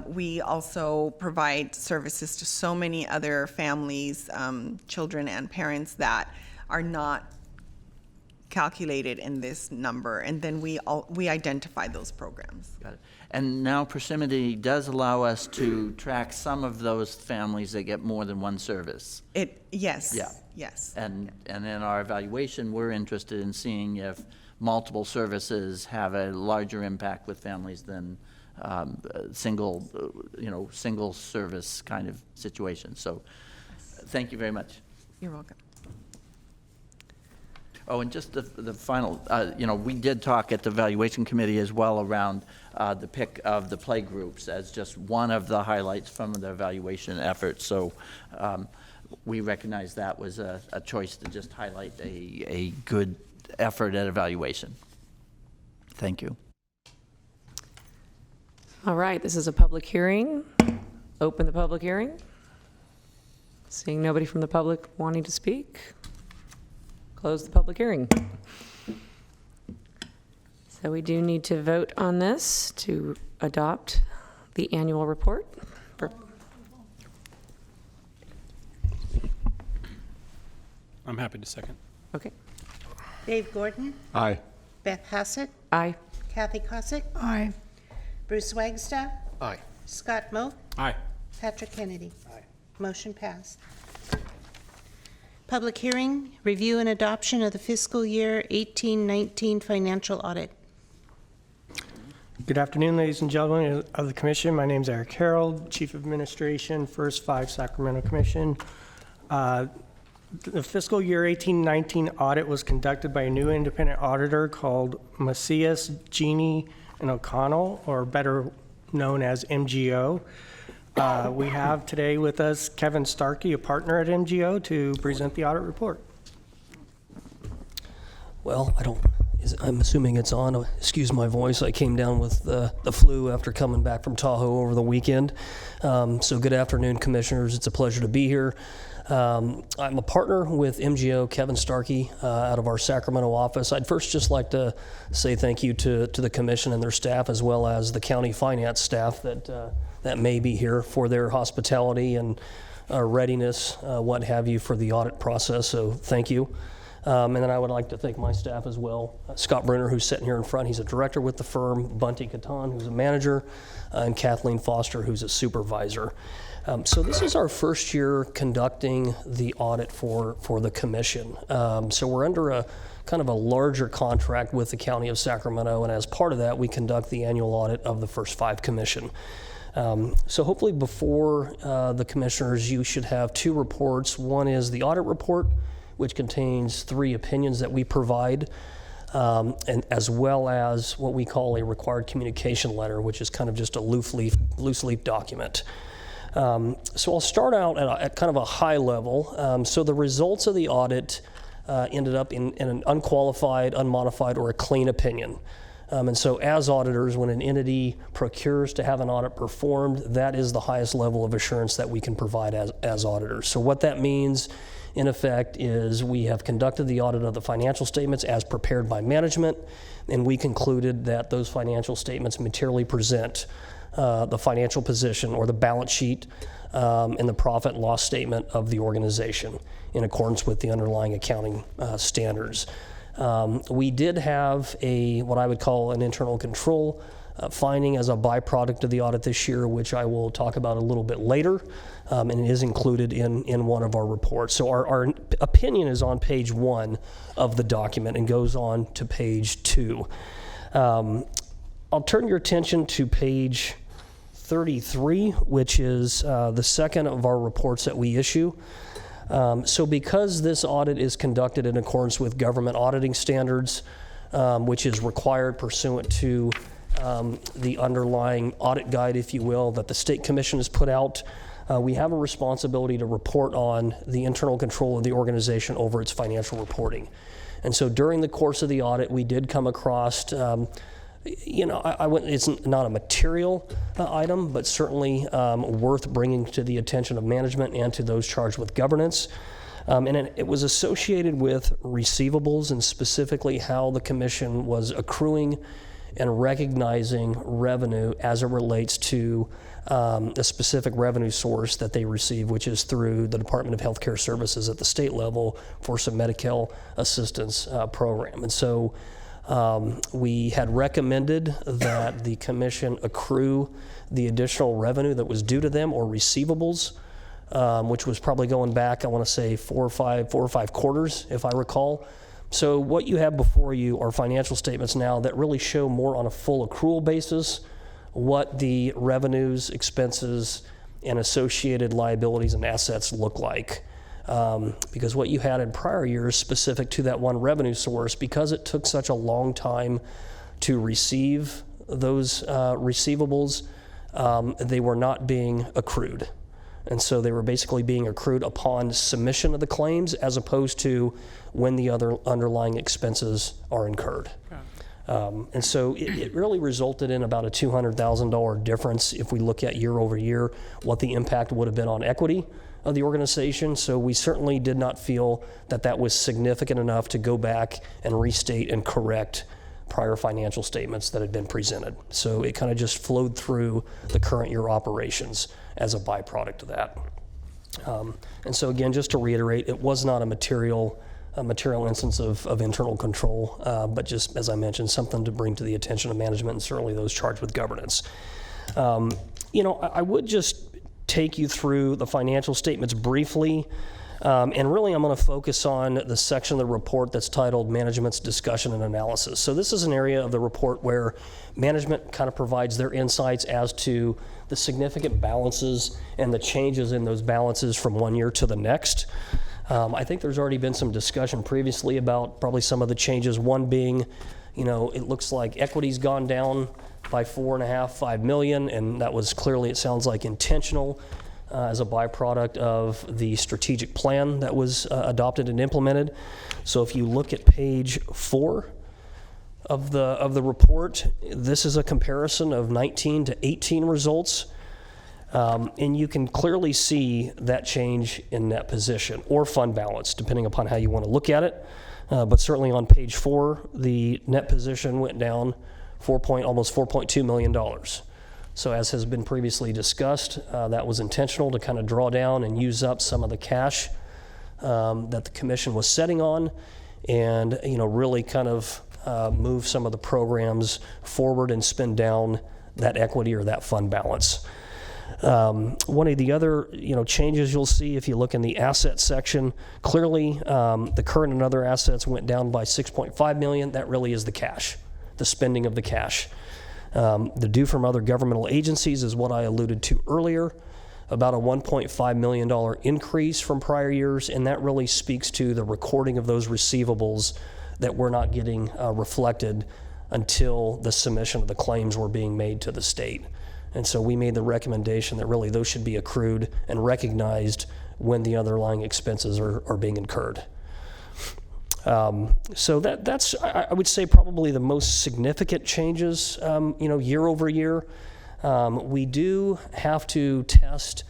We also provide services to so many other families, children and parents that are not calculated in this number, and then we identify those programs. Got it. And now Persimmon does allow us to track some of those families that get more than one service. Yes. Yeah. Yes. And in our evaluation, we're interested in seeing if multiple services have a larger impact with families than single service kind of situation. So, thank you very much. You're welcome. Oh, and just the final, we did talk at the evaluation committee as well around the pick of the play groups as just one of the highlights from the evaluation effort. So we recognize that was a choice to just highlight a good effort at evaluation. Thank you. All right, this is a public hearing. Open the public hearing. Seeing nobody from the public wanting to speak. Close the public hearing. So we do need to vote on this to adopt the annual report. I'm happy to second. Okay. Dave Gordon, Aye. Beth Hassett, Aye. Kathy Kossick, Aye. Bruce Wagstaff, Aye. Scott Moe, Aye. Patrick Kennedy. Aye. Motion passed. Public hearing, review and adoption of the fiscal year 18-19 financial audit. Good afternoon, ladies and gentlemen of the commission. My name is Eric Harold, Chief of Administration, First 5 Sacramento Commission. The fiscal year 18-19 audit was conducted by a new independent auditor called Macias, Genie, and O'Connell, or better known as MGO. We have today with us Kevin Starkey, a partner at MGO, to present the audit report. Well, I'm assuming it's on. Excuse my voice. I came down with the flu after coming back from Tahoe over the weekend. So good afternoon, commissioners. It's a pleasure to be here. I'm a partner with MGO, Kevin Starkey, out of our Sacramento office. I'd first just like to say thank you to the commission and their staff, as well as the county finance staff that may be here, for their hospitality and readiness, what have you, for the audit process. So thank you. And then I would like to thank my staff as well. Scott Brenner, who's sitting here in front, he's a director with the firm. Bunty Catan, who's a manager, and Kathleen Foster, who's a supervisor. So this is our first year conducting the audit for the commission. So we're under a kind of a larger contract with the County of Sacramento, and as part of that, we conduct the annual audit of the First 5 Commission. So hopefully before the commissioners, you should have 2 reports. One is the audit report, which contains 3 opinions that we provide, and as well as what we call a required communication letter, which is kind of just a loose leaf document. So I'll start out at kind of a high level. So the results of the audit ended up in an unqualified, unmodified, or a clean opinion. And so as auditors, when an entity procures to have an audit performed, that is the highest level of assurance that we can provide as auditors. So what that means, in effect, is we have conducted the audit of the financial statements as prepared by management, and we concluded that those financial statements materially present the financial position or the balance sheet and the profit and loss statement of the organization in accordance with the underlying accounting standards. We did have what I would call an internal control finding as a byproduct of the audit this year, which I will talk about a little bit later, and it is included in one of our reports. So our opinion is on page 1 of the document and goes on to page 2. I'll turn your attention to page 33, which is the second of our reports that we issue. So because this audit is conducted in accordance with government auditing standards, which is required pursuant to the underlying audit guide, if you will, that the State Commission has put out, we have a responsibility to report on the internal control of the organization over its financial reporting. And so during the course of the audit, we did come across it's not a material item, but certainly worth bringing to the attention of management and to those charged with governance. And it was associated with receivables, and specifically how the commission was accruing and recognizing revenue as it relates to a specific revenue source that they receive, which is through the Department of Health Care Services at the state level for some Medi-Cal assistance program. And so we had recommended that the commission accrue the additional revenue that was due to them, or receivables, which was probably going back, I want to say 4 or 5 quarters, if I recall. So what you have before you are financial statements now that really show more on a full accrual basis what the revenues, expenses, and associated liabilities and assets look like. Because what you had in prior years specific to that one revenue source, because it took such a long time to receive those receivables, they were not being accrued. And so they were basically being accrued upon submission of the claims, as opposed to when the other underlying expenses are incurred. And so it really resulted in about a $200,000 difference if we look at year over year what the impact would have been on equity of the organization. So we certainly did not feel that that was significant enough to go back and restate and correct prior financial statements that had been presented. So it kind of just flowed through the current year operations as a byproduct of that. And so again, just to reiterate, it was not a material instance of internal control, but just, as I mentioned, something to bring to the attention of management and certainly those charged with governance. I would just take you through the financial statements briefly. And really, I'm going to focus on the section of the report that's titled Management's Discussion and Analysis. So this is an area of the report where management kind of provides their insights as to the significant balances and the changes in those balances from one year to the next. I think there's already been some discussion previously about probably some of the changes. One being, it looks like equity's gone down by $4.5 million, and that was clearly, it sounds like, intentional as a byproduct of the strategic plan that was adopted and implemented. So if you look at page 4 of the report, this is a comparison of 19 to 18 results. And you can clearly see that change in net position or fund balance, depending upon how you want to look at it. But certainly on page 4, the net position went down almost $4.2 million. So as has been previously discussed, that was intentional to kind of draw down and use up some of the cash that the commission was setting on, and really kind of move some of the programs forward and spend down that equity or that fund balance. One of the other changes you'll see if you look in the asset section, clearly the current and other assets went down by $6.5 million. That really is the cash, the spending of the cash. The due from other governmental agencies is what I alluded to earlier, about a $1.5 million increase from prior years, and that really speaks to the recording of those receivables that were not getting reflected until the submission of the claims were being made to the state. And so we made the recommendation that really those should be accrued and recognized when the underlying expenses are being incurred. So that's, I would say, probably the most significant changes, year over year. We do have to test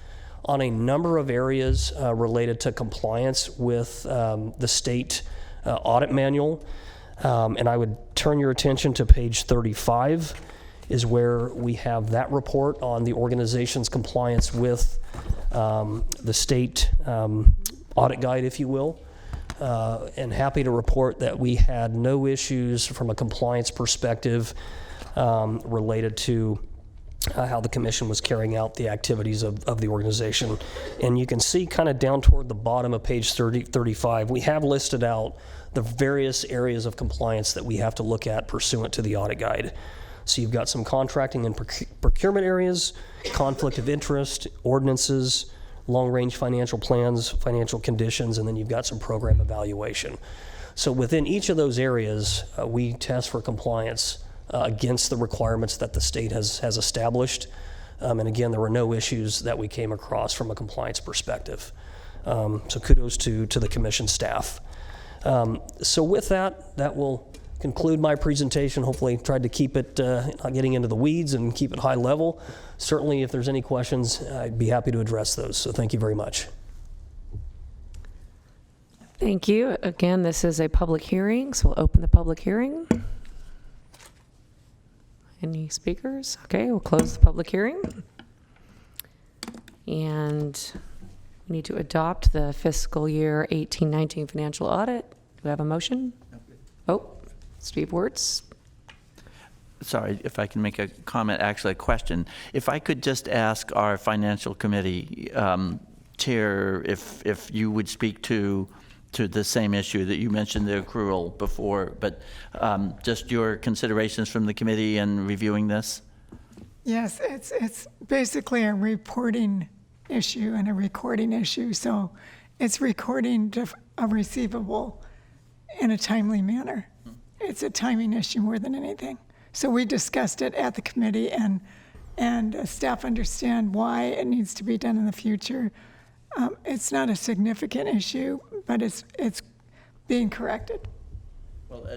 on a number of areas related to compliance with the state audit manual. And I would turn your attention to page 35 is where we have that report on the organization's compliance with the state audit guide, if you will. And happy to report that we had no issues from a compliance perspective related to how the commission was carrying out the activities of the organization. And you can see kind of down toward the bottom of page 35, we have listed out the various areas of compliance that we have to look at pursuant to the audit guide. So you've got some contracting and procurement areas, conflict of interest, ordinances, long-range financial plans, financial conditions, and then you've got some program evaluation. So within each of those areas, we test for compliance against the requirements that the state has established. And again, there were no issues that we came across from a compliance perspective. So kudos to the commission staff. So with that will conclude my presentation. Hopefully tried to keep it, not getting into the weeds, and keep it high level. Certainly if there's any questions, I'd be happy to address those. So thank you very much. Thank you. Again, this is a public hearing, so we'll open the public hearing. Any speakers? Okay, we'll close the public hearing. And we need to adopt the fiscal year 18-19 financial audit. Do we have a motion? Oh, Steve Wertz. Sorry, if I can make a comment, actually a question. If I could just ask our financial committee chair if you would speak to the same issue that you mentioned, the accrual before, but just your considerations from the committee in reviewing this? Yes, it's basically a reporting issue and a recording issue. So it's recording a receivable in a timely manner. It's a timing issue more than anything. So we discussed it at the committee, and staff understand why it needs to be done in the future. It's not a significant issue, but it's being corrected. Well,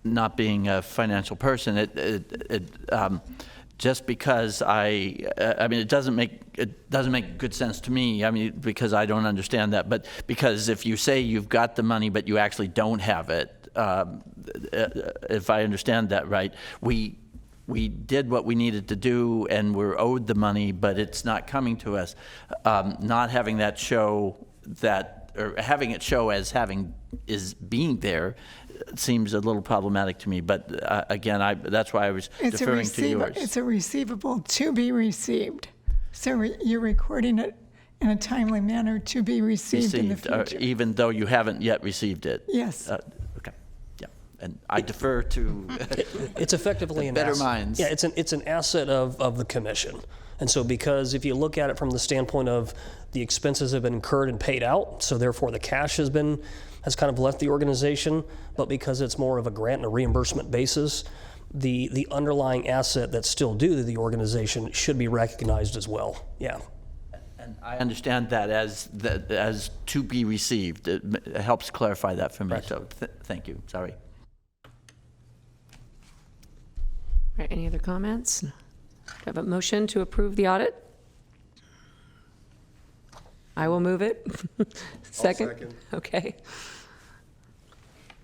not being a financial person, just because it doesn't make good sense to me. I mean, because I don't understand that. But because if you say you've got the money, but you actually don't have it, if I understand that right, we did what we needed to do and we're owed the money, but it's not coming to us. Not having that show that, or having it show as being there, seems a little problematic to me. But again, that's why I was deferring to yours. It's a receivable to be received. So you're recording it in a timely manner to be received in the future. Even though you haven't yet received it? Yes. Okay, yeah. And I defer to It's effectively an better asset. minds. Yeah, it's an asset of the commission. And so because if you look at it from the standpoint of the expenses have been incurred and paid out, so therefore the cash has kind of left the organization, but because it's more of a grant and a reimbursement basis, the underlying asset that's still due to the organization should be recognized as well. Yeah. And I understand that as to be received. It helps clarify that for me, so thank you, sorry. All right, any other comments? Do I have a motion to approve the audit? I will move it. Second? Okay.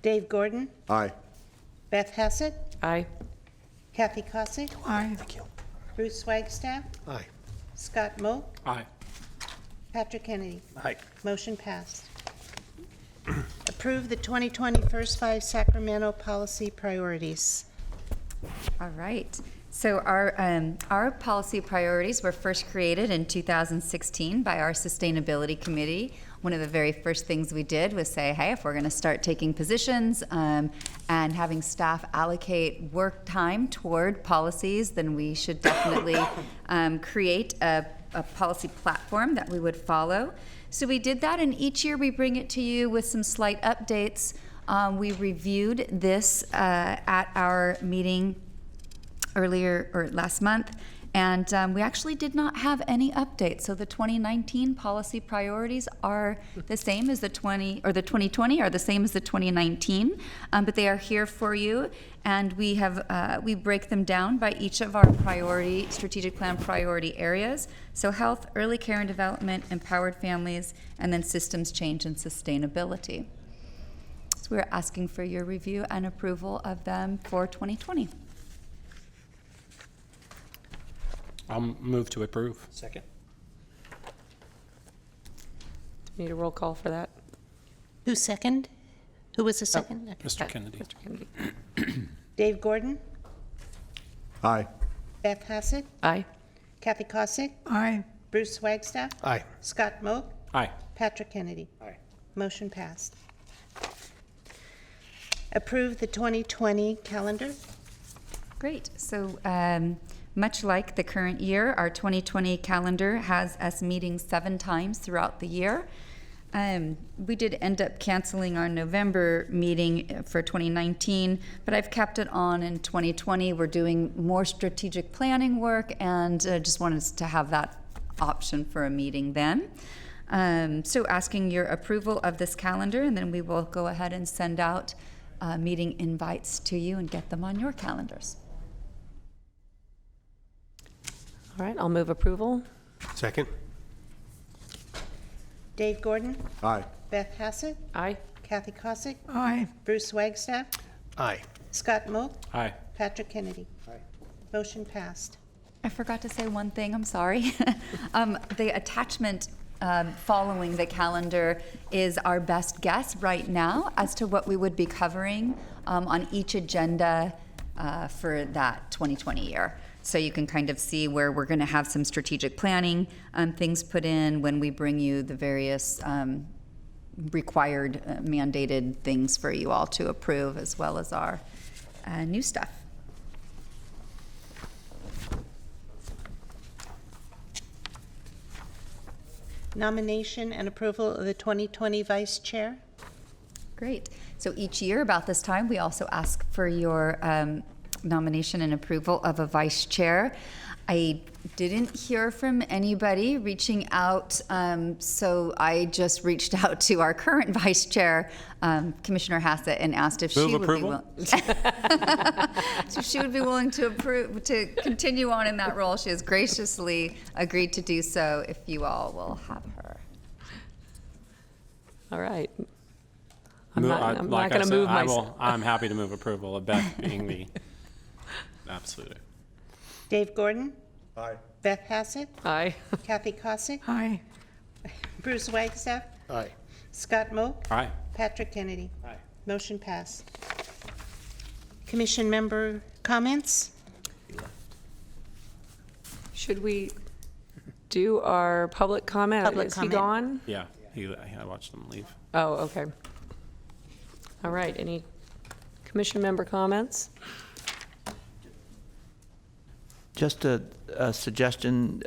Dave Gordon, Aye. Beth Hassett, Aye. Kathy Kossick, Aye. Thank you. Bruce Wagstaff, Aye. Scott Moak, Aye. Patrick Kennedy. Aye. Motion passed. Approve the 2020 First Five Sacramento policy priorities. All right. So our policy priorities were first created in 2016 by our Sustainability Committee. One of the very first things we did was say, hey, if we're going to start taking positions and having staff allocate work time toward policies, then we should definitely create a policy platform that we would follow. So we did that, and each year we bring it to you with some slight updates. We reviewed this at our meeting earlier or last month, and we actually did not have any updates. So the 2019 policy priorities are the same as the 2020 are the same as the 2019, but they are here for you, and we break them down by each of our strategic plan priority areas. So health, early care and development, empowered families, and then systems change and sustainability. So we're asking for your review and approval of them for 2020. I'll move to approve. Second. Need a roll call for that? Who's second? Who was the second? Mr. Kennedy. Mr. Kennedy. Dave Gordon, Aye. Beth Hassett, Aye. Kathy Kossick, Aye. Bruce Wagstaff, Aye. Scott Moak, Aye. Patrick Kennedy. Aye. Motion passed. Approve the 2020 calendar. Great. So much like the current year, our 2020 calendar has us meeting 7 times throughout the year. We did end up canceling our November meeting for 2019, but I've kept it on in 2020. We're doing more strategic planning work, and just wanted to have that option for a meeting then. So asking your approval of this calendar, and then we will go ahead and send out meeting invites to you and get them on your calendars. All right, I'll move approval. Second? Dave Gordon, Aye. Beth Hassett, Aye. Kathy Kossick, Aye. Bruce Wagstaff, Aye. Scott Moak, Aye. Patrick Kennedy. Motion passed. I forgot to say one thing, I'm sorry. The attachment following the calendar is our best guess right now as to what we would be covering on each agenda for that 2020 year. So you can kind of see where we're going to have some strategic planning things put in when we bring you the various required mandated things for you all to approve, as well as our new stuff. Nomination and approval of the 2020 vice chair. Great. So each year about this time, we also ask for your nomination and approval of a vice chair. I didn't hear from anybody reaching out, so I just reached out to our current vice chair, Commissioner Hassett, and asked if she would be willing. So she would be willing to continue on in that role. She has graciously agreed to do so if you all will have her. All right. I'm not going to move myself. I'm happy to move approval of Beth being the absolute. Dave Gordon, Aye. Beth Hassett, Aye. Kathy Kossick, Aye. Bruce Wagstaff, Aye. Scott Moak, Aye. Patrick Kennedy. Aye. Motion passed. Commission member comments? Should we do our public comment. Public Is he comment. gone? Yeah, I watched them leave. Oh, okay. All right, any commission member comments? Just a suggestion,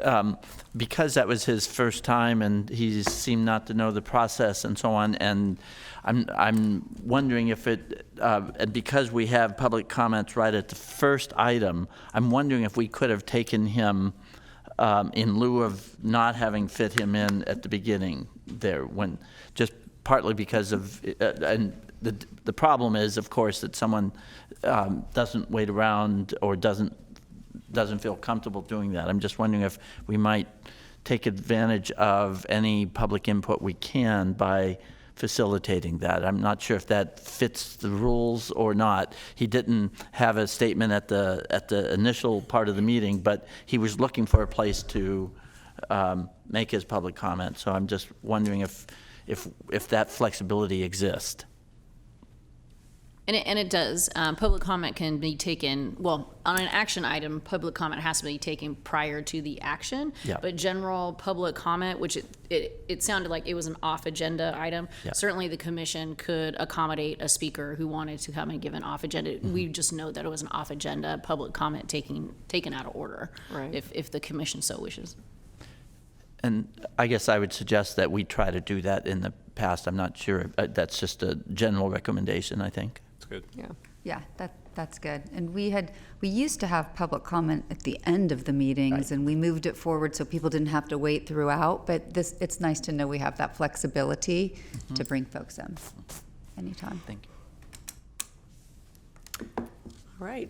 because that was his first time and he seemed not to know the process and so on, and I'm wondering if it, and because we have public comments right at the first item, I'm wondering if we could have taken him in lieu of not having fit him in at the beginning there, when, just partly because of, and the problem is, of course, that someone doesn't wait around or doesn't feel comfortable doing that. I'm just wondering if we might take advantage of any public input we can by facilitating that. I'm not sure if that fits the rules or not. He didn't have a statement at the initial part of the meeting, but he was looking for a place to make his public comment. So I'm just wondering if that flexibility exists. And it does. Public comment can be taken, well, on an action item, public comment has to be taken prior to the action. Yeah. But general public comment, which it sounded like it was an off-agenda item, Yeah. certainly the commission could accommodate a speaker who wanted to come and give an off-agenda. We just know that it was an off-agenda public comment taken out of order, Right. if the commission so wishes. And I guess I would suggest that we try to do that in the past. I'm not sure. That's just a general recommendation, I think. It's good. Yeah. Yeah, that's good. And we used to have public comment at the end of the meetings, and we moved it forward so people didn't have to wait throughout. But it's nice to know we have that flexibility to bring folks in anytime. Thank you. All right.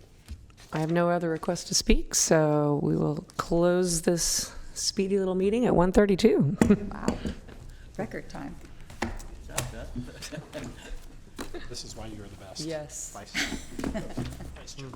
I have no other requests to speak, so we will close this speedy little meeting at 1:32. Wow, record time. This is why you're the best. Yes. Vice Chair.